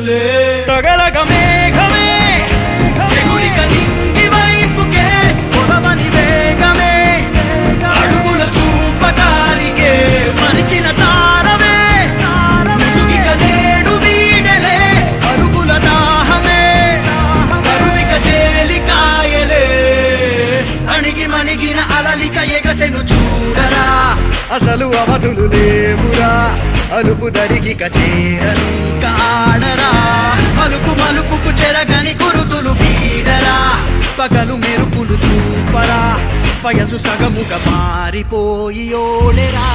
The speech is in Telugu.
కనులే తగలగ మేఘమే ఎగురిక నింగి వైపుకే పొడవని వేగమే అడుగుల చూపటానికే మరిచిన తారమే ముసుగిక నేడు వీడలే అరుగుల దాహమే కరువిక తేలికాయలే అణిగి మణిగిన అలలిక ఎగసెను చూడరా అసలు అవధులు లేవురా అలుపు దరిగిక చేరని కాడరా మలుపు మలుపుకు చెరగని గురుతులు వీడరా పగలు మెరుపులు చూపరా వయసు సగముగా మారిపోయి ఓడెరా